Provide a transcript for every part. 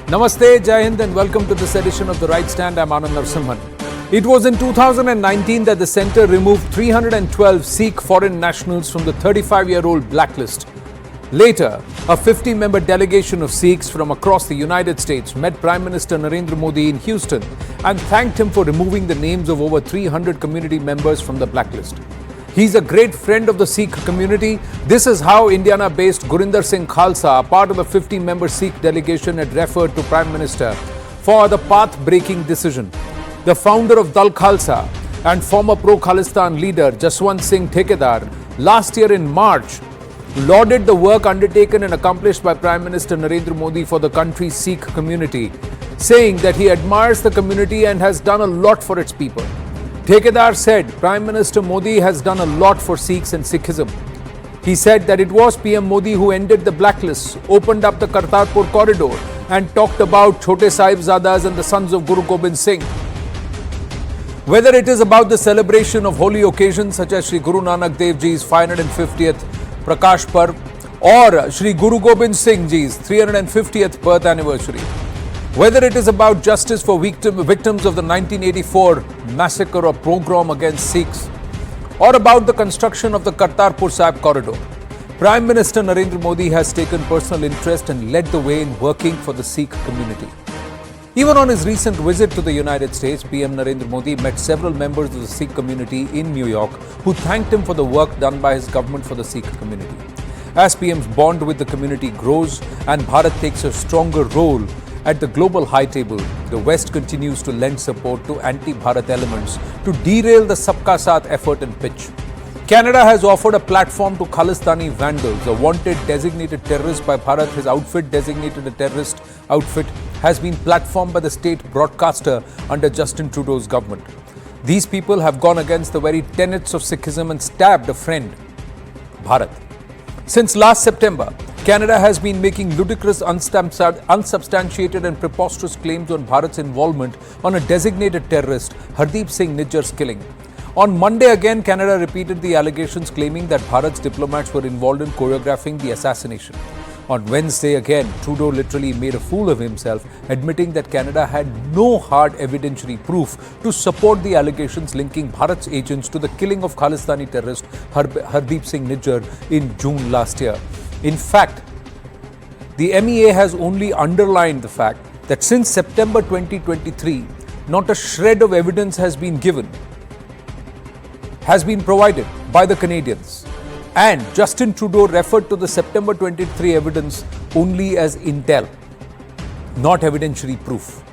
Namaste, Jai Hind and welcome to this edition of The Right Stand. I'm Anand Narsimhan. It was in 2019 that the centre removed 312 Sikh foreign nationals from the 35-year-old blacklist. Later, a 50-member delegation of Sikhs from across the United States met Prime Minister Narendra Modi in Houston and thanked him for removing the names of over 300 community members from the blacklist. He's a great friend of the Sikh community. This is how Indiana-based Gurinder Singh Khalsa, a part of the 50-member Sikh delegation, had referred to Prime Minister for the path-breaking decision. The founder of Dal Khalsa and former pro-Khalistan leader Jaswant Singh Thekedar last year in March lauded the work undertaken and accomplished by Prime Minister Narendra Modi for the country's Sikh community, saying that he admires the community and has done a lot for its people. Thekedar said Prime Minister Modi has done a lot for Sikhs and Sikhism. He said that it was PM Modi who ended the blacklists, opened up the Kartarpur corridor and talked about Chote Sahibzadas and the sons of Guru Gobind Singh. Whether it is about the celebration of holy occasions such as Sri Guru Nanak Dev Ji's 550th Prakash Parv or Sri Guru Gobind Singh Ji's 350th birth anniversary. Whether it is about justice for victims of the 1984 massacre or pogrom against Sikhs, or about the construction of the Kartarpur Sahib corridor, Prime Minister Narendra Modi has taken personal interest and led the way in working for the Sikh community. Even on his recent visit to the United States, PM Narendra Modi met several members of the Sikh community in New York who thanked him for the work done by his government for the Sikh community. As PM's bond with the community grows and Bharat takes a stronger role at the global high table, the West continues to lend support to anti-Bharat elements to derail the Sabka Saath effort and pitch. Canada has offered a platform to Khalistani vandals, a wanted designated terrorist by Bharat. His outfit, designated a terrorist outfit, has been platformed by the state broadcaster under Justin Trudeau's government. These people have gone against the very tenets of Sikhism and stabbed a friend, Bharat. Since last September, Canada has been making ludicrous, unsubstantiated and preposterous claims on Bharat's involvement on a designated terrorist, Hardip Singh Nijjar's killing. On Monday again, Canada repeated the allegations claiming that Bharat's diplomats were involved in choreographing the assassination. On Wednesday again, Trudeau literally made a fool of himself, admitting that Canada had no hard evidentiary proof to support the allegations linking Bharat's agents to the killing of Khalistani terrorist Hardip Singh Nijjar in June last year. In fact, the MEA has only underlined the fact that since September 2023, not a shred of evidence has been provided by the Canadians. And Justin Trudeau referred to the September 23 evidence only as intel, not evidentiary proof.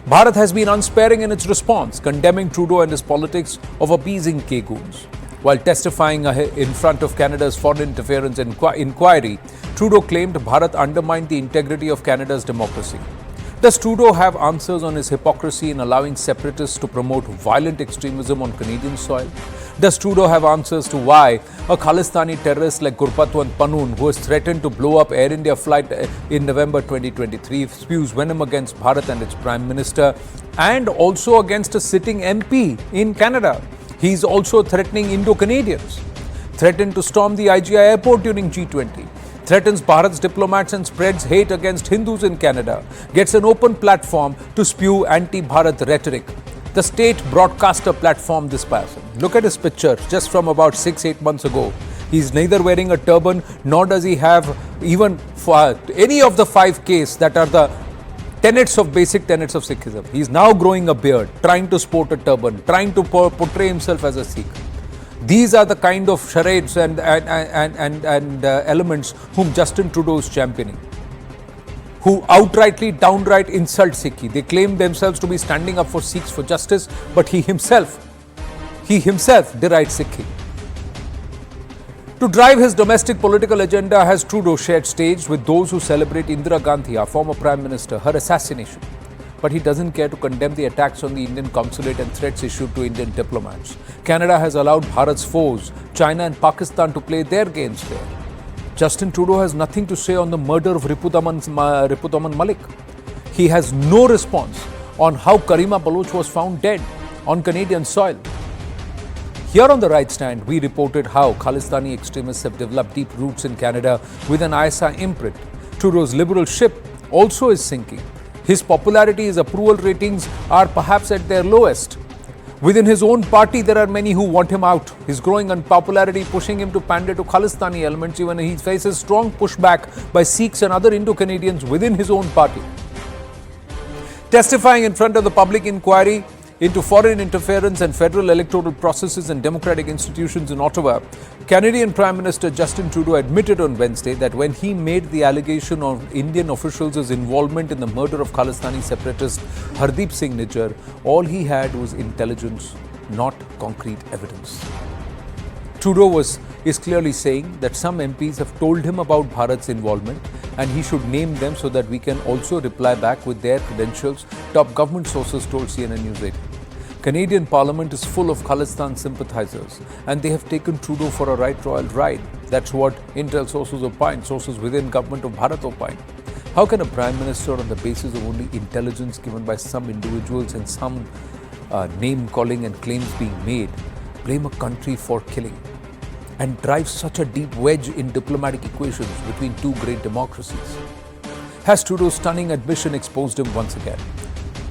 Bharat has been unsparing in its response, condemning Trudeau and his politics of appeasing K-goons. While testifying in front of Canada's Foreign Interference Inquiry, Trudeau claimed Bharat undermined the integrity of Canada's democracy. Does Trudeau have answers on his hypocrisy in allowing separatists to promote violent extremism on Canadian soil? Does Trudeau have answers to why a Khalistani terrorist like Gurpatwant Pannoon, who has threatened to blow up Air India flight in November 2023, spews venom against Bharat and its Prime Minister and also against a sitting MP in Canada? He is also threatening Indo-Canadians, threatened to storm the IGI airport during G20, threatens Bharat's diplomats and spreads hate against Hindus in Canada, gets an open platform to spew anti-Bharat rhetoric. The state broadcaster platformed this person. Look at his picture just from about 6-8 months ago. He's neither wearing a turban nor does he have even any of the 5 Ks that are the basic tenets of Sikhism. He's now growing a beard, trying to sport a turban, trying to portray himself as a Sikh. These are the kind of charades and elements whom Justin Trudeau is championing, who downright insult Sikhi. They claim themselves to be standing up for Sikhs for justice, but he himself derides Sikhi. To drive his domestic political agenda, has Trudeau shared stage with those who celebrate Indira Gandhi, our former Prime Minister, her assassination. But he doesn't care to condemn the attacks on the Indian consulate and threats issued to Indian diplomats. Canada has allowed Bharat's foes, China and Pakistan, to play their games there. Justin Trudeau has nothing to say on the murder of Ripudaman Malik. He has no response on how Karima Baloch was found dead on Canadian soil. Here on The Right Stand, we reported how Khalistani extremists have developed deep roots in Canada with an ISI imprint. Trudeau's liberal ship also is sinking. His popularity, his approval ratings are perhaps at their lowest. Within his own party, there are many who want him out. His growing unpopularity pushing him to pander to Khalistani elements, even he faces strong pushback by Sikhs and other Indo-Canadians within his own party. Testifying in front of the public inquiry into foreign interference and federal electoral processes and democratic institutions in Ottawa, Canadian Prime Minister Justin Trudeau admitted on Wednesday that when he made the allegation of Indian officials' involvement in the murder of Khalistani separatist Hardip Singh Nijjar, all he had was intelligence, not concrete evidence. Trudeau is clearly saying that some MPs have told him about Bharat's involvement and he should name them so that we can also reply back with their credentials, top government sources told CNN News18. Canadian Parliament is full of Khalistan sympathizers and they have taken Trudeau for a right royal ride. That's what intel sources opine, sources within government of Bharat opine. How can a Prime Minister, on the basis of only intelligence given by some individuals and some name-calling and claims being made, blame a country for killing and drive such a deep wedge in diplomatic equations between two great democracies? Has Trudeau's stunning admission exposed him once again?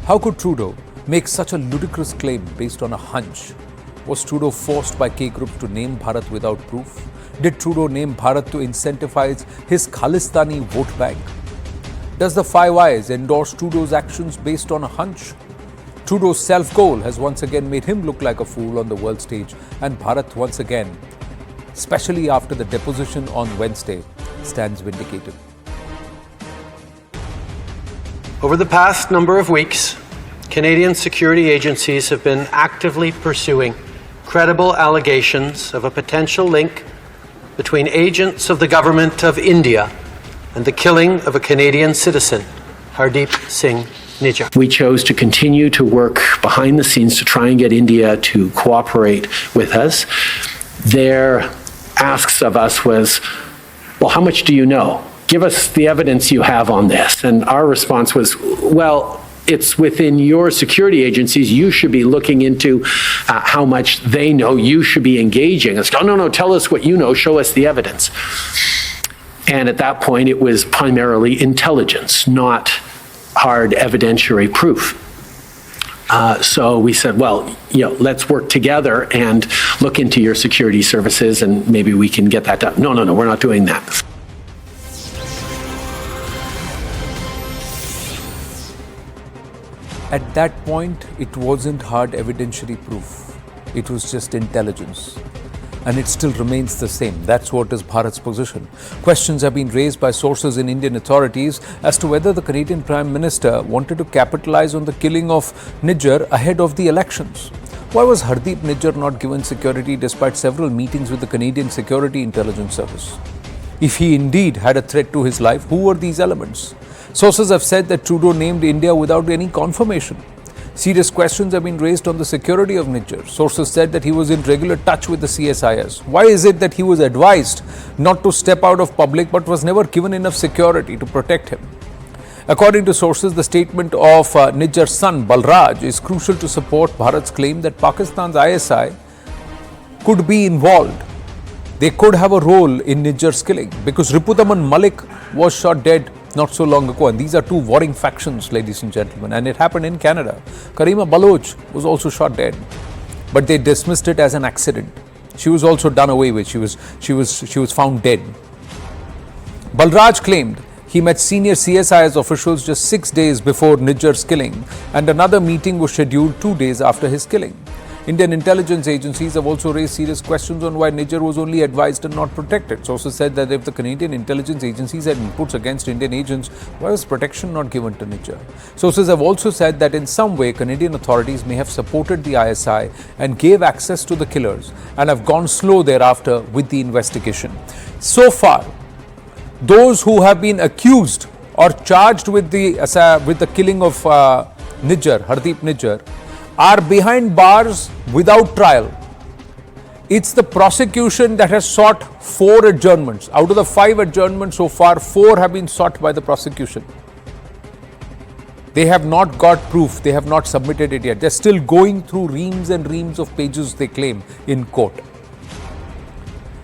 How could Trudeau make such a ludicrous claim based on a hunch? Was Trudeau forced by K groups to name Bharat without proof? Did Trudeau name Bharat to incentivize his Khalistani vote bank? Does the Five Eyes endorse Trudeau's actions based on a hunch? Trudeau's self-goal has once again made him look like a fool on the world stage, and Bharat once again, especially after the deposition on Wednesday, stands vindicated. Over the past number of weeks, Canadian security agencies have been actively pursuing credible allegations of a potential link between agents of the government of India and the killing of a Canadian citizen, Hardip Singh Nijjar. We chose to continue to work behind the scenes to try and get India to cooperate with us. Their asks of us was, well, how much do you know? Give us the evidence you have on this. And our response was, well, it's within your security agencies. You should be looking into how much they know. You should be engaging. It's, oh, no, tell us what you know. Show us the evidence. And at that point, it was primarily intelligence, not hard evidentiary proof. So we said, well, let's work together and look into your security services and maybe we can get that done. No, we're not doing that. At that point, it wasn't hard evidentiary proof. It was just intelligence. And it still remains the same. That's what is Bharat's position. Questions have been raised by sources in Indian authorities as to whether the Canadian Prime Minister wanted to capitalize on the killing of Nijjar ahead of the elections. Why was Hardip Nijjar not given security despite several meetings with the Canadian Security Intelligence Service? If he indeed had a threat to his life, who were these elements? Sources have said that Trudeau named India without any confirmation. Serious questions have been raised on the security of Nijjar. Sources said that he was in regular touch with the CSIS. Why is it that he was advised not to step out of public but was never given enough security to protect him? According to sources, the statement of Nijjar's son Balraj is crucial to support Bharat's claim that Pakistan's ISI could be involved. They could have a role in Nijjar's killing because Riputaman Malik was shot dead not so long ago, and these are two warring factions, ladies and gentlemen, and it happened in Canada. Karima Baloch was also shot dead, but they dismissed it as an accident. She was also done away with. She was found dead. Balraj claimed he met senior CSIS officials just 6 days before Nijjar's killing, and another meeting was scheduled 2 days after his killing. Indian intelligence agencies have also raised serious questions on why Nijjar was only advised and not protected. Sources said that if the Canadian intelligence agencies had inputs against Indian agents, why was protection not given to Nijjar? Sources have also said that in some way Canadian authorities may have supported the ISI and gave access to the killers and have gone slow thereafter with the investigation. So far, those who have been accused or charged with the killing of Nijjar, Hardip Nijjar, are behind bars without trial. It's the prosecution that has sought 4 adjournments. Out of the 5 adjournments so far, 4 have been sought by the prosecution. They have not got proof. They have not submitted it yet. They're still going through reams and reams of pages, they claim, in court.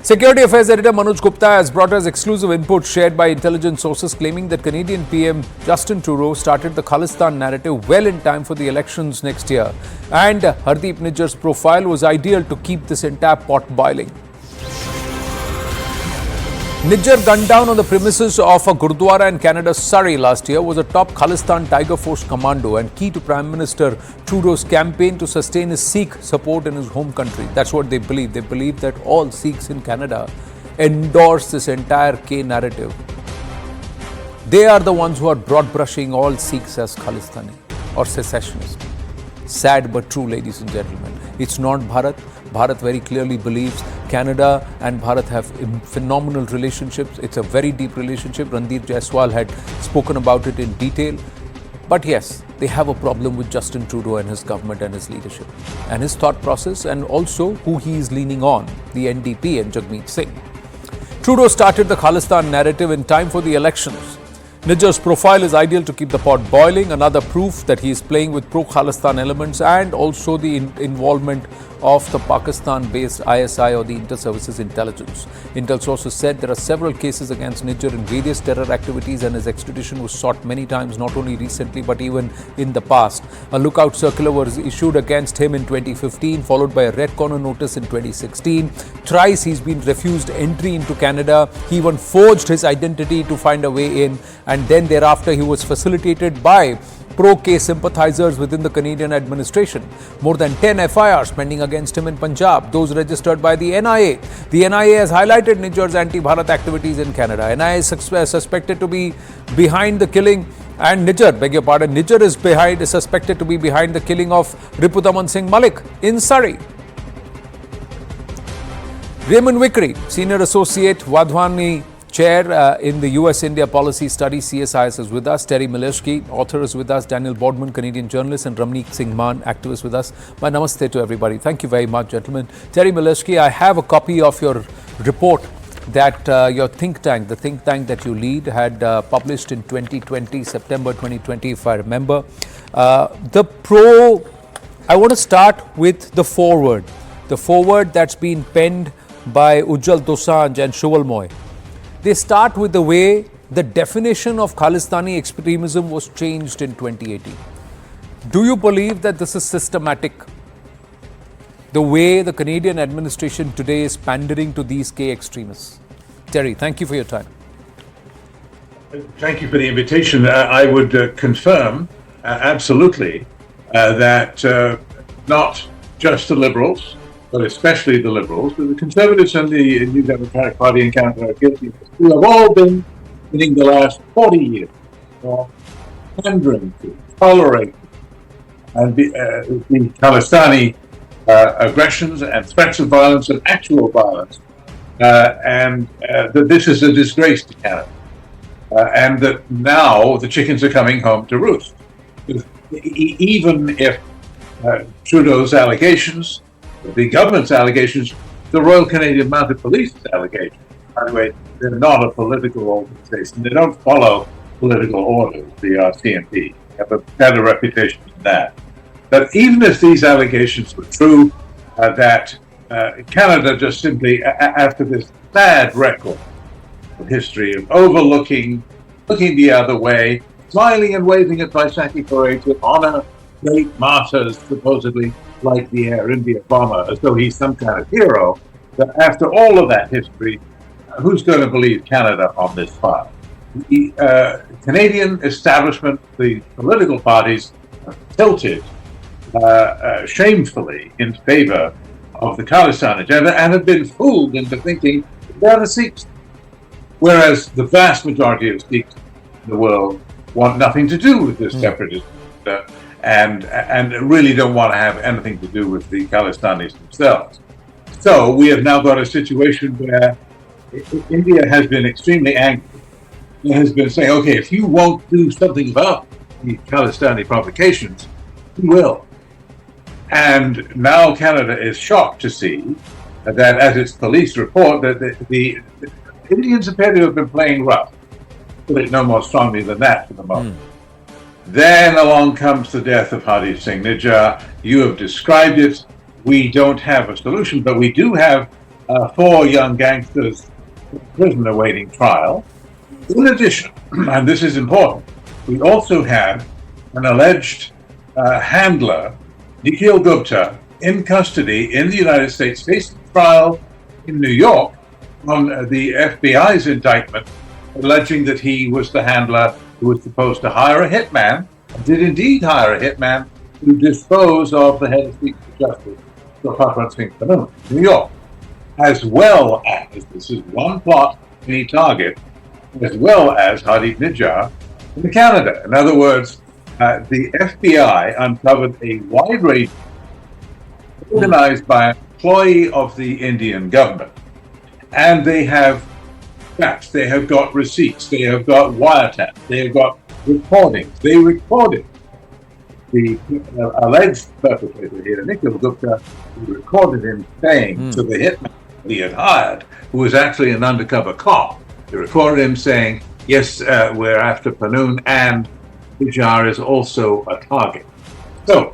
Security Affairs Editor Manoj Gupta has brought us exclusive input shared by intelligence sources claiming that Canadian PM Justin Trudeau started the Khalistan narrative well in time for the elections next year. And Hardip Nijjar's profile was ideal to keep this entire pot boiling. Nijjar gunned down on the premises of a Gurdwara in Canada's Surrey last year, was a top Khalistan Tiger Force commando and key to Prime Minister Trudeau's campaign to sustain his Sikh support in his home country. That's what they believe. They believe that all Sikhs in Canada endorse this entire K narrative. They are the ones who are broad brushing all Sikhs as Khalistani or secessionists. Sad but true, ladies and gentlemen. It's not Bharat. Bharat very clearly believes Canada and Bharat have phenomenal relationships. It's a very deep relationship. Randeep Jaiswal had spoken about it in detail. But yes, they have a problem with Justin Trudeau and his government and his leadership and his thought process, and also who he is leaning on, the NDP and Jagmeet Singh. Trudeau started the Khalistan narrative in time for the elections. Nijjar's profile is ideal to keep the pot boiling, another proof that he is playing with pro-Khalistan elements and also the involvement of the Pakistan-based ISI or the Inter-Services Intelligence. Intel sources said there are several cases against Nijjar in various terror activities and his extradition was sought many times, not only recently but even in the past. A lookout circular was issued against him in 2015, followed by a red corner notice in 2016. Thrice he's been refused entry into Canada. He even forged his identity to find a way in, and then thereafter he was facilitated by pro-K sympathizers within the Canadian administration. More than 10 FIRs pending against him in Punjab, those registered by the NIA. The NIA has highlighted Nijjar's anti-Bharat activities in Canada. NIA is suspected to be behind the killing, and Nijjar is suspected to be behind the killing of Ripudaman Singh Malik in Surrey. Raymond Vickery, Senior Associate, Wadhwani Chair in the US-India Policy Studies, CSIS, is with us. Terry Mileshki, author, is with us. Daniel Bodman, Canadian journalist, and Ramneek Singh Mann, activist, with us. My namaste to everybody. Thank you very much, gentlemen. Terry Mileshki, I have a copy of your report that your think tank, the think tank that you lead, had published in 2020, September 2020, if I remember. I want to start with the foreword. The foreword that's been penned by Ujjal Dosanjh and Shuval Moy. They start with the way the definition of Khalistani extremism was changed in 2018. Do you believe that this is systematic? The way the Canadian administration today is pandering to these K extremists? Terry, thank you for your time. Thank you for the invitation. I would confirm absolutely that not just the Liberals, but especially the Liberals, but the Conservatives and the New Democratic Party in Canada are guilty. We have all been, in the last 40 years, pandering to, tolerating, and the Khalistani aggressions and threats of violence and actual violence, and that this is a disgrace to Canada, and that now the chickens are coming home to roost. Even if Trudeau's allegations, the government's allegations, the Royal Canadian Mounted Police's allegations. By the way, they're not a political organization. They don't follow political orders, the RCMP. They have a better reputation than that. But even if these allegations were true, that Canada just simply, after this bad record of history of overlooking, looking the other way, smiling and waving at Vaisakhi parade to honor great martyrs, supposedly, like the Air India bomber, as though he's some kind of hero. But after all of that history, who's going to believe Canada on this file? The Canadian establishment, the political parties, tilted shamefully in favor of the Khalistan agenda and have been fooled into thinking they're the Sikhs. Whereas the vast majority of Sikhs in the world want nothing to do with this separatist and really don't want to have anything to do with the Khalistanis themselves. So we have now got a situation where India has been extremely angry. It has been saying, okay, if you won't do something about the Khalistani provocations, we will. And now Canada is shocked to see that, as its police report, that the Indians appear to have been playing rough. Put it no more strongly than that for the moment. Then along comes the death of Hardip Singh Nijjar. You have described it. We don't have a solution, but we do have 4 young gangsters in prison awaiting trial. In addition, and this is important, we also had an alleged handler, Nikhil Gupta, in custody in the United States, facing trial in New York on the FBI's indictment, alleging that he was the handler who was supposed to hire a hitman, and did indeed hire a hitman to dispose of the head of Secret Justice, Hardip Singh Nijjar, New York, as well as, this is one plot, any target, as well as Hardip Nijjar in Canada. In other words, the FBI uncovered a wide range organized by an employee of the Indian government. And they have facts, they have got receipts, they have got wiretaps, they have got recordings. They recorded the alleged perpetrator here, Nikhil Gupta, who recorded him saying to the hitman he had hired, who was actually an undercover cop. They recorded him saying, yes, we're after Panoon, and Nijjar is also a target. So,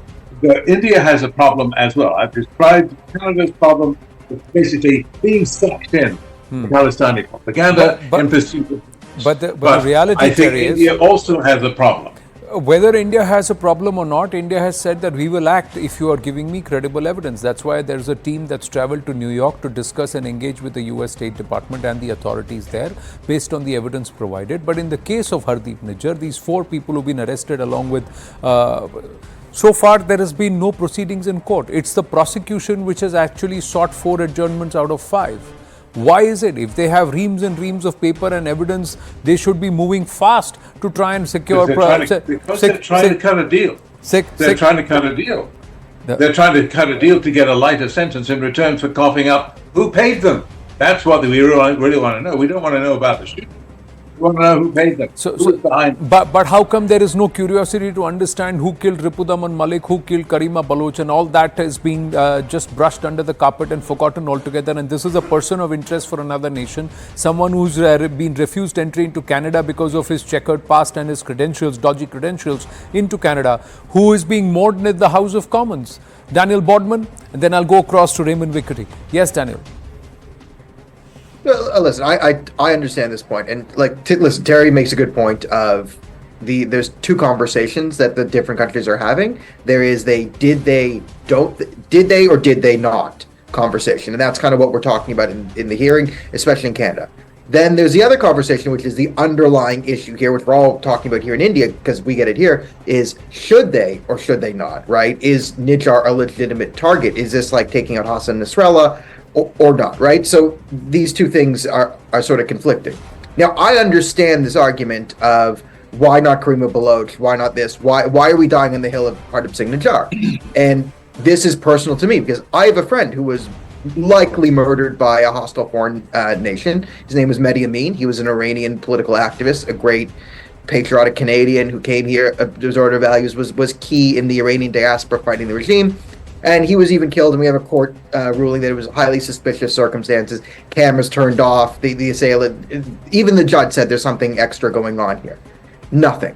India has a problem as well. I've described Canada's problem as basically being sucked in to Palestinian propaganda in pursuit of. But the reality, I think India also has a problem. Whether India has a problem or not, India has said that we will act if you are giving me credible evidence. That's why there's a team that's traveled to New York to discuss and engage with the US State Department and the authorities there based on the evidence provided. But in the case of Hardip Nijjar, these 4 people who've been arrested along with so far, there has been no proceedings in court. It's the prosecution which has actually sought 4 adjournments out of 5. Why is it? If they have reams and reams of paper and evidence, they should be moving fast to try and secure. Because they're trying to cut a deal. They're trying to cut a deal. They're trying to cut a deal to get a lighter sentence in return for coughing up who paid them. That's what we really want to know. We don't want to know about the shooting. We want to know who paid them. Who was behind. But how come there is no curiosity to understand who killed Ripudaman Malik, who killed Karima Baloch, and all that is being just brushed under the carpet and forgotten altogether? And this is a person of interest for another nation, someone who's been refused entry into Canada because of his checkered past and his credentials, dodgy credentials into Canada, who is being mourned in the House of Commons. Daniel Bodman, and then I'll go across to Raymond Vickery. Yes, Daniel. Listen, I understand this point, and listen, Terry makes a good point of there's 2 conversations that the different countries are having. There is did they or did they not conversation, and that's kind of what we're talking about in the hearing, especially in Canada. Then there's the other conversation, which is the underlying issue here, which we're all talking about here in India because we get it here, is should they or should they not, right? Is Nijjar a legitimate target? Is this like taking out Hassan Nasrallah? Or not, right? So these 2 things are sort of conflicting. Now, I understand this argument of why not Karima Baloch? Why not this? Why are we dying on the hill of Hardip Singh Nijjar? And this is personal to me because I have a friend who was likely murdered by a hostile foreign nation. His name was Mehdi Amin. He was an Iranian political activist, a great patriotic Canadian who came here. His order of values was key in the Iranian diaspora fighting the regime. And he was even killed, and we have a court ruling that it was highly suspicious circumstances. Cameras turned off. The assailant, even the judge said there's something extra going on here. Nothing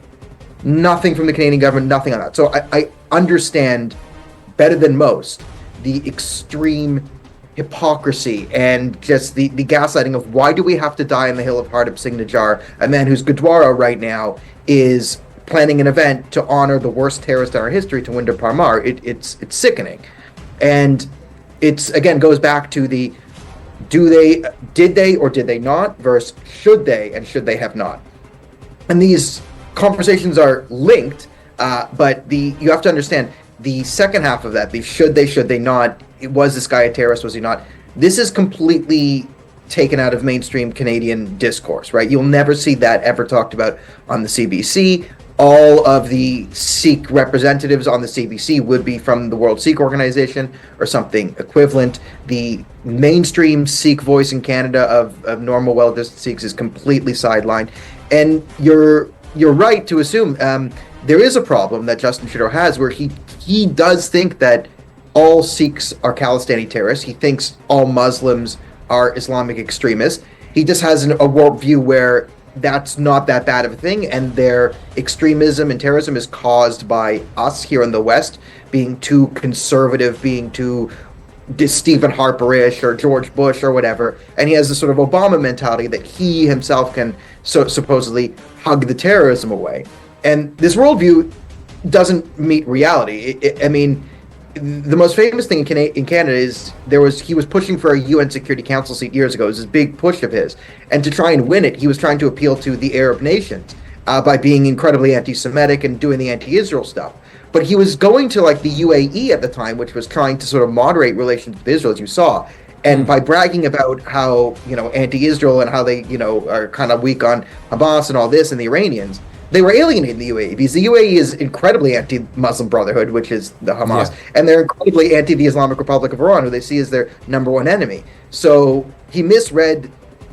from the Canadian government. Nothing on that. So I understand better than most the extreme hypocrisy and just the gaslighting of why do we have to die on the hill of Hardip Singh Nijjar, a man whose Gurdwara right now is planning an event to honor the worst terrorist in our history, Tawinder Parmar. It's sickening. And it's, again, goes back to the did they or did they not versus should they and should they have not. And these conversations are linked, but you have to understand the second half of that, the should they not, was this guy a terrorist, was he not? This is completely taken out of mainstream Canadian discourse, right? You'll never see that ever talked about on the CBC. All of the Sikh representatives on the CBC would be from the World Sikh Organization or something equivalent. The mainstream Sikh voice in Canada of normal, well-adjusted Sikhs is completely sidelined. And you're right to assume there is a problem that Justin Trudeau has where he does think that all Sikhs are Khalistani terrorists. He thinks all Muslims are Islamic extremists. He just has a worldview where that's not that bad of a thing, and their extremism and terrorism is caused by us here in the West being too conservative, being too Stephen Harperish or George Bush or whatever, and he has this sort of Obama mentality that he himself can supposedly hug the terrorism away. And this worldview doesn't meet reality. I mean, the most famous thing in Canada is he was pushing for a UN Security Council seat years ago. It was this big push of his, and to try and win it, he was trying to appeal to the Arab nations by being incredibly anti-Semitic and doing the anti-Israel stuff. But he was going to like the UAE at the time, which was trying to sort of moderate relations with Israel, as you saw. And by bragging about how, anti-Israel and how they, are kind of weak on Hamas and all this and the Iranians, they were alienating the UAE because the UAE is incredibly anti-Muslim Brotherhood, which is the Hamas, and they're incredibly anti the Islamic Republic of Iran, who they see as their number one enemy. So he misread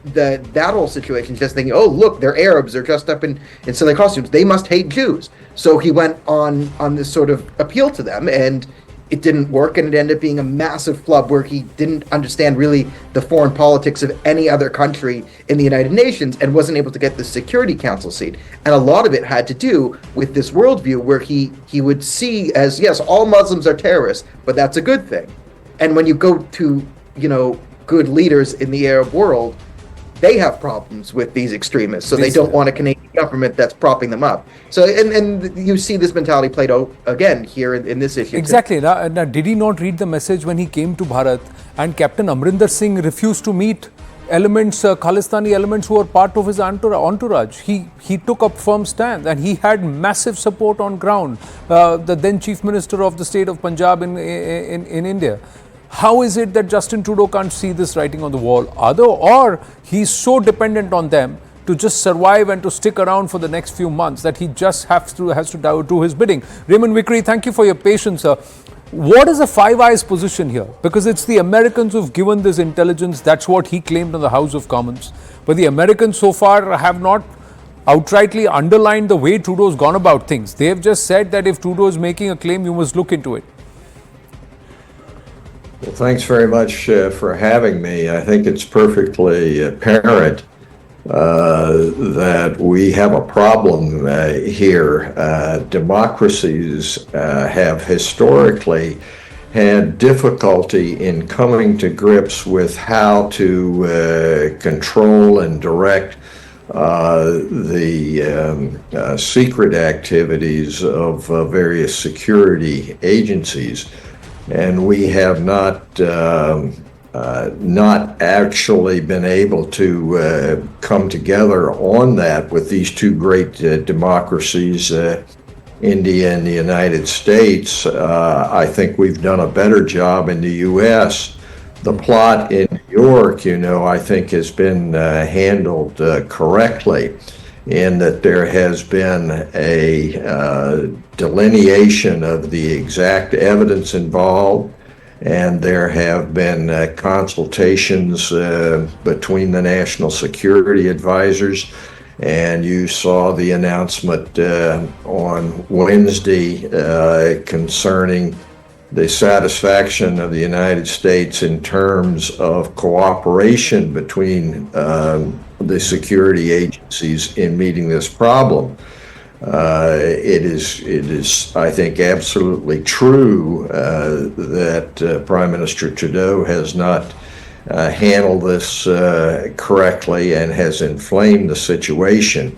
that whole situation, just thinking, oh, look, they're Arabs, they're dressed up in silly costumes, they must hate Jews. So he went on this sort of appeal to them, and it didn't work, and it ended up being a massive flub where he didn't understand really the foreign politics of any other country in the United Nations and wasn't able to get the Security Council seat. And a lot of it had to do with this worldview where he would see as, yes, all Muslims are terrorists, but that's a good thing. And when you go to, good leaders in the Arab world, they have problems with these extremists, so they don't want a Canadian government that's propping them up. So, and you see this mentality played out again here in this issue. Exactly. Now, did he not read the message when he came to Bharat and Captain Amrinder Singh refused to meet Khalistani elements who were part of his entourage? He took up firm stand, and he had massive support on ground. The then Chief Minister of the state of Punjab in India. How is it that Justin Trudeau can't see this writing on the wall? Or he's so dependent on them to just survive and to stick around for the next few months that he just has to do his bidding. Raymond Vickery, thank you for your patience, sir. What is the Five Eyes position here? Because it's the Americans who've given this intelligence. That's what he claimed in the House of Commons. But the Americans so far have not outrightly underlined the way Trudeau's gone about things. They've just said that if Trudeau is making a claim, you must look into it. Well, thanks very much for having me. I think it's perfectly apparent that we have a problem here. Democracies have historically had difficulty in coming to grips with how to control and direct the secret activities of various security agencies. And we have not actually been able to come together on that with these two great democracies, India and the United States. I think we've done a better job in the U.S. The plot in New York, I think has been handled correctly, in that there has been a delineation of the exact evidence involved, and there have been consultations between the national security advisors, and you saw the announcement on Wednesday concerning the satisfaction of the United States in terms of cooperation between the security agencies in meeting this problem. It is, I think, absolutely true that Prime Minister Trudeau has not handled this correctly and has inflamed the situation.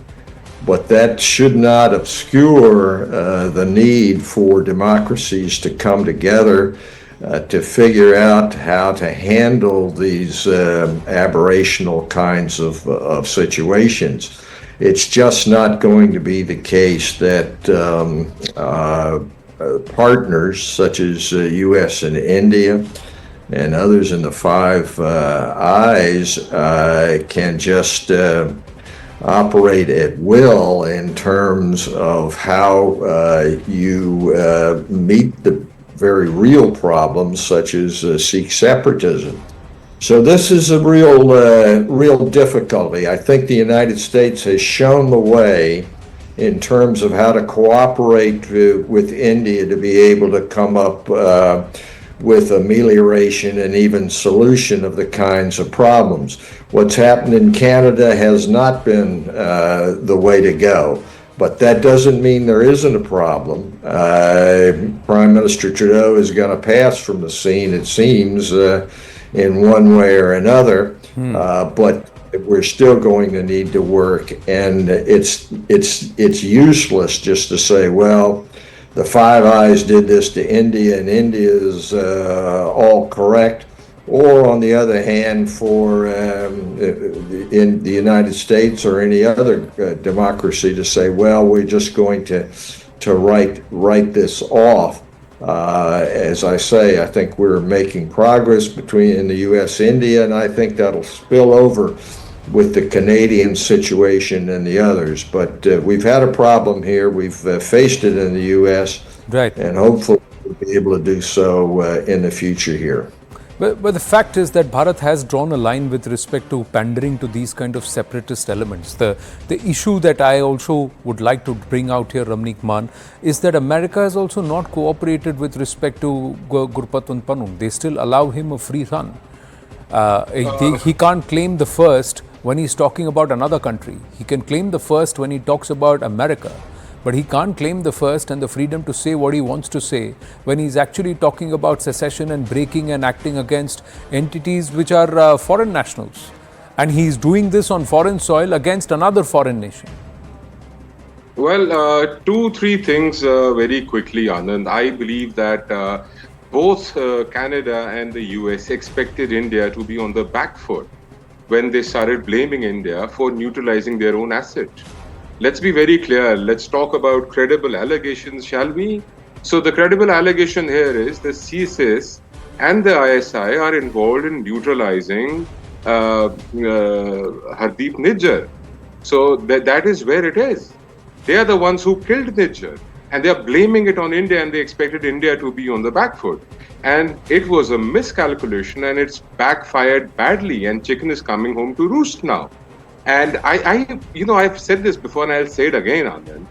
But that should not obscure the need for democracies to come together to figure out how to handle these aberrational kinds of situations. It's just not going to be the case that partners such as U.S. and India and others in the Five Eyes can just operate at will in terms of how you meet the very real problems such as Sikh separatism. So this is a real difficulty. I think the United States has shown the way in terms of how to cooperate with India to be able to come up with amelioration and even solution of the kinds of problems. What's happened in Canada has not been the way to go. But that doesn't mean there isn't a problem. Prime Minister Trudeau is going to pass from the scene, it seems, in one way or another. But we're still going to need to work, and it's useless just to say, well, the Five Eyes did this to India, and India is all correct. Or on the other hand, for in the United States or any other democracy to say, well, we're just going to write this off. As I say, I think we're making progress in the U.S., India, and I think that'll spill over with the Canadian situation and the others. But we've had a problem here. We've faced it in the U.S., right, and hopefully we'll be able to do so in the future here. But the fact is that Bharat has drawn a line with respect to pandering to these kind of separatist elements. The issue that I also would like to bring out here, Ramneek Mann, is that America has also not cooperated with respect to Gurpatwant Pannun. They still allow him a free run. He can't claim the first when he's talking about another country. He can claim the first when he talks about America. But he can't claim the first and the freedom to say what he wants to say when he's actually talking about secession and breaking and acting against entities which are foreign nationals. And he's doing this on foreign soil against another foreign nation. Well, 2-3 things very quickly, Anand. I believe that both Canada and the US expected India to be on the back foot when they started blaming India for neutralizing their own asset. Let's be very clear. Let's talk about credible allegations, shall we? So the credible allegation here is the CSIS and the ISI are involved in neutralizing Hardip Nijjar. So that is where it is. They are the ones who killed Nijjar, and they are blaming it on India, and they expected India to be on the back foot. And it was a miscalculation, and it's backfired badly, and chicken is coming home to roost now. And I've said this before, and I'll say it again, Anand,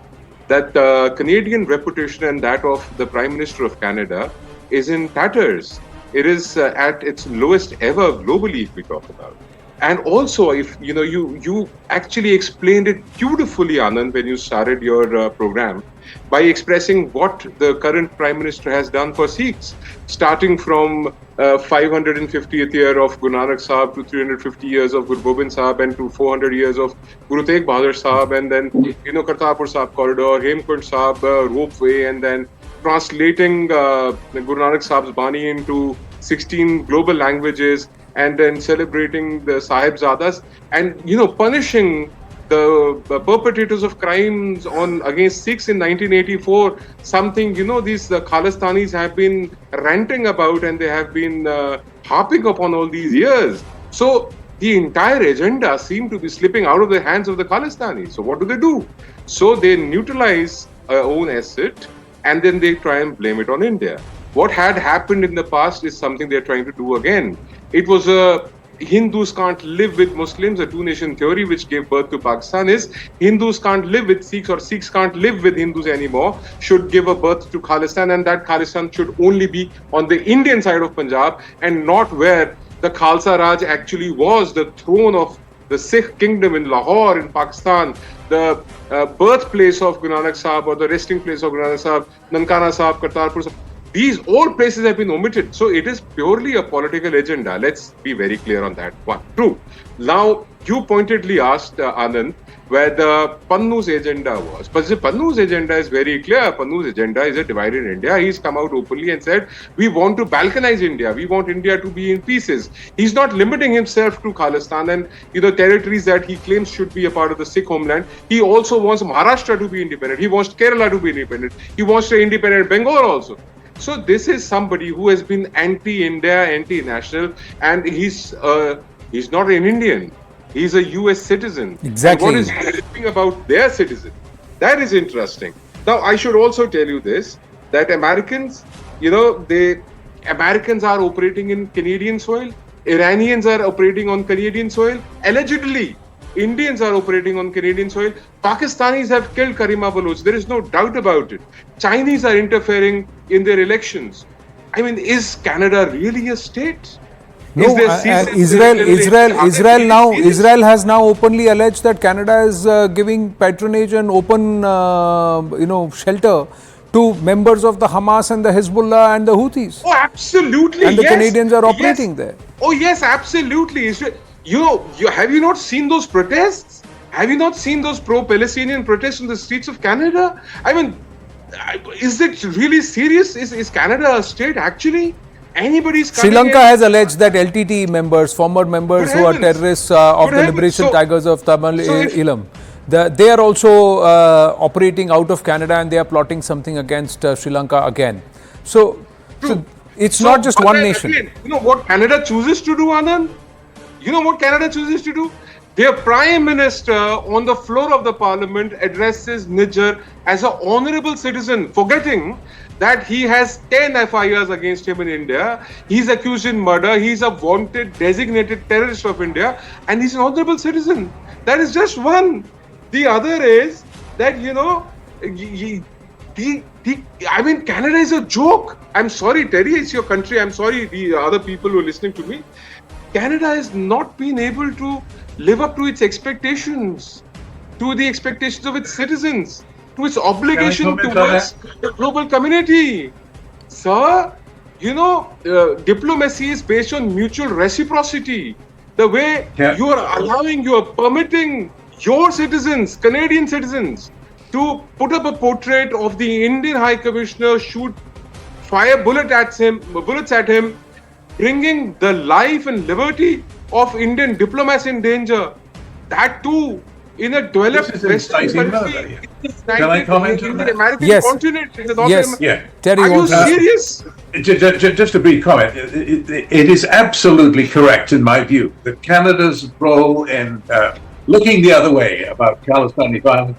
that the Canadian reputation and that of the Prime Minister of Canada is in tatters. It is at its lowest ever globally, if we talk about. And also, if you actually explained it beautifully, Anand, when you started your program, by expressing what the current Prime Minister has done for Sikhs, starting from 550th year of Guru Nanak Sahib to 350 years of Guru Gobind Sahib and to 400 years of Guru Tegh Bahadur Sahib, and then Kartarpur Sahib corridor, Hemkund Sahib ropeway, and then translating Guru Nanak Sahib's Bani into 16 global languages, and then celebrating the Sahibzadas, and punishing the perpetrators of crimes against Sikhs in 1984, something these Khalistanis have been ranting about, and they have been harping upon all these years. So the entire agenda seemed to be slipping out of the hands of the Khalistanis. So what do? So they neutralize our own asset, and then they try and blame it on India. What had happened in the past is something they're trying to do again. It was Hindus can't live with Muslims. A two-nation theory which gave birth to Pakistan is Hindus can't live with Sikhs, or Sikhs can't live with Hindus anymore, should give a birth to Khalistan, and that Khalistan should only be on the Indian side of Punjab and not where the Khalsa Raj actually was, the throne of the Sikh kingdom in Lahore in Pakistan, the birthplace of Guru Nanak Sahib, or the resting place of Guru Nanak Sahib, Nankana Sahib, Kartarpur Sahib. These all places have been omitted. So it is purely a political agenda. Let's be very clear on that one. True. Now, you pointedly asked, Anand, where the Pannu's agenda was. But the Pannu's agenda is very clear. Pannu's agenda is a divided India. He's come out openly and said, we want to balkanize India. We want India to be in pieces. He's not limiting himself to Khalistan and territories that he claims should be a part of the Sikh homeland. He also wants Maharashtra to be independent. He wants Kerala to be independent. He wants an independent Bengal also. So this is somebody who has been anti-India, anti-national, and he's not an Indian. He's a US citizen. Exactly. And what is interesting about their citizen? That is interesting. Now, I should also tell you this, that Americans, Americans are operating in Canadian soil. Iranians are operating on Canadian soil. Allegedly, Indians are operating on Canadian soil. Pakistanis have killed Karima Baloch. There is no doubt about it. Chinese are interfering in their elections. I mean, is Canada really a state? No, Israel has now openly alleged that Canada is giving patronage and open, shelter to members of the Hamas and the Hezbollah and the Houthis. Oh, absolutely. And the yes. Canadians are operating Yes. there. Oh, yes, absolutely. Have you not seen those protests? Have you not seen those pro-Palestinian protests in the streets of Canada? I mean, is it really serious? Is Canada a state actually? Anybody's Sri Lanka has alleged that LTT members, former members Good who are heavens. terrorists of Good the heavens. Liberation So- Tigers of Tamil so if- Eelam, they are also operating out of Canada and they are plotting something against Sri Lanka again. So it's not just but one then nation. again, you know what Canada chooses to do, Anand? You know what Canada chooses to do? Their Prime Minister on the floor of the Parliament addresses Nijjar as an honorable citizen, forgetting that he has 10 FIRs against him in India. He's accused in murder. He's a wanted, designated terrorist of India, and he's an honorable citizen. That is just one. The other is that, Canada is a joke. I'm sorry, Terry, it's your country. I'm sorry, the other people who are listening to me. Canada has not been able to live up to its expectations, to the expectations of its citizens, to its obligation comment on towards the global community. Sir, diplomacy is based on mutual reciprocity. The way you are permitting your citizens, Canadian citizens, to put up a portrait of the Indian High Commissioner, fire bullets at him, bringing the life and liberty of Indian diplomats in danger. That too, in a developed This is Western inciting country. murder, yeah. It's Can I comment on in the that? American Yes. continent. In the North Yes. America. Yeah. Terry Are you wants to- serious? Just a brief comment. It is absolutely correct, in my view, that Canada's role in looking the other way about Palestinian violence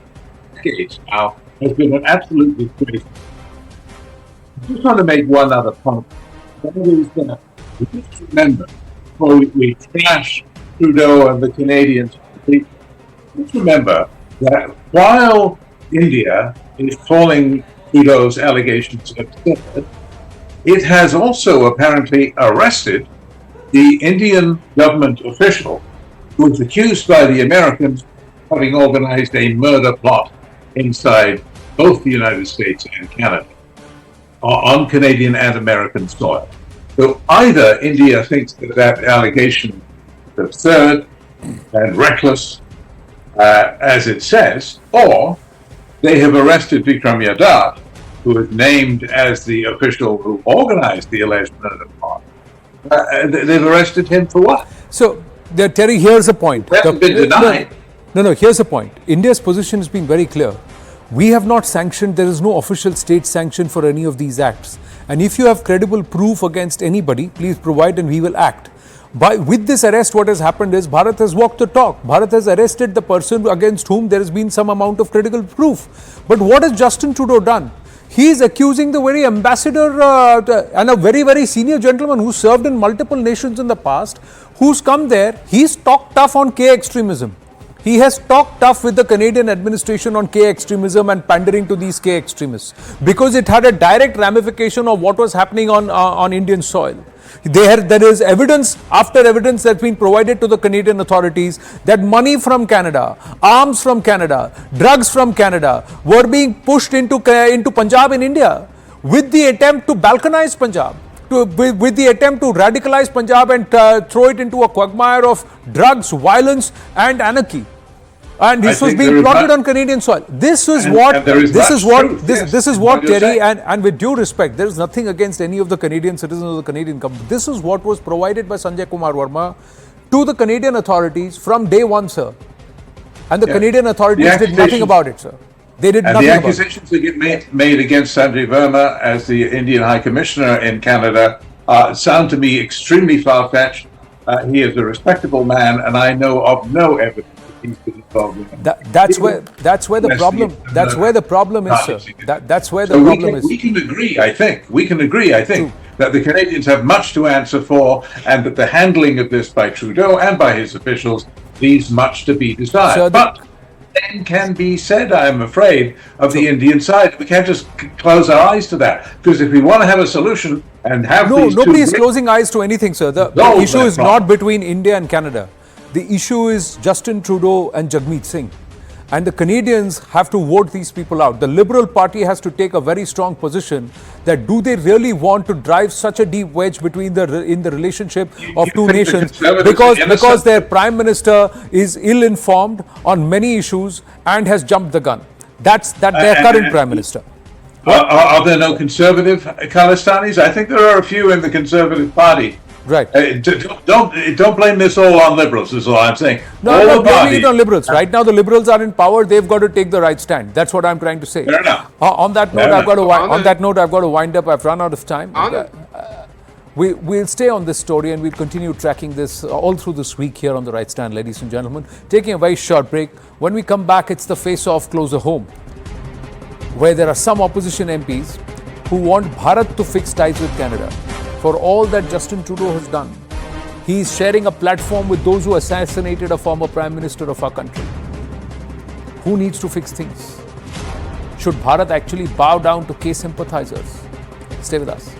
decades now has been an absolute disgrace. I just want to make one other point. That is that we need to remember, before we trash Trudeau and the Canadians, let's remember that while India is calling Trudeau's allegations absurd, it has also apparently arrested the Indian government official who was accused by the Americans of having organized a murder plot inside both the United States and Canada on Canadian and American soil. So either India thinks that allegation is absurd and reckless, as it says, or they have arrested Vikram Yadav, who is named as the official who organized the alleged murder plot. They've arrested him for what? So, Terry, here's a point. That has been denied. No, here's a point. India's position has been very clear. We have not sanctioned, there is no official state sanction for any of these acts. And if you have credible proof against anybody, please provide and we will act. With this arrest, what has happened is Bharat has walked the talk. Bharat has arrested the person against whom there has been some amount of credible proof. But what has Justin Trudeau done? He is accusing the very ambassador and a very, very senior gentleman who served in multiple nations in the past, who's come there. He's talked tough on K extremism. He has talked tough with the Canadian administration on K extremism and pandering to these K extremists because it had a direct ramification of what was happening on Indian soil. There is evidence after evidence that's been provided to the Canadian authorities that money from Canada, arms from Canada, drugs from Canada were being pushed into Punjab in India with the attempt to balkanize Punjab, with the attempt to radicalize Punjab and throw it into a quagmire of drugs, violence and anarchy. And this was being plotted on Canadian soil. This is what, Terry, and with due respect, there is nothing against any of the Canadian citizens of the Canadian government. This is what was provided by Sanjay Kumar Verma to the Canadian authorities from day one, sir. And the Canadian authorities did nothing about it, sir. They did nothing about it. And the accusations that get made against Sanjay Verma as the Indian High Commissioner in Canada sound to me extremely far-fetched. He is a respectable man, and I know of no evidence. That's where the problem is, sir. That's where the problem is. We can agree, I think, that the Canadians have much to answer for, and that the handling of this by Trudeau and by his officials leaves much to be desired. Sir, but same can be said, I'm afraid, of the Indian side. We can't just close our eyes to that. Because if we want to have a solution and have No, these nobody is two closing eyes to anything, sir. The No, issue is that's not not. between India and Canada. The issue is Justin Trudeau and Jagmeet Singh. And the Canadians have to vote these people out. The Liberal Party has to take a very strong position that do they really want to drive such a deep wedge between in the relationship of You two think the nations Conservatives because are innocent? their Prime Minister is ill-informed on many issues and has jumped the gun. That's their current Prime Minister. Are there no conservative Khalistanis? I think there are a few in the Conservative Party. Right. Don't blame this all on liberals, is all I'm saying. No, all I'm the not blaming parties- it on liberals. Right now, the liberals are in power. They've got to take the right stand. That's what I'm trying to say. Fair enough. On that note, Fair I've got to enough. on that note, I've got to wind up. I've run out of time. Anand. We'll stay on this story and we'll continue tracking this all through this week here on The Right Stand, ladies and gentlemen. Taking a very short break. When we come back, it's the face-off closer home, where there are some opposition MPs who want Bharat to fix ties with Canada for all that Justin Trudeau has done. He is sharing a platform with those who assassinated a former Prime Minister of our country. Who needs to fix things? Should Bharat actually bow down to K sympathizers? Stay with us.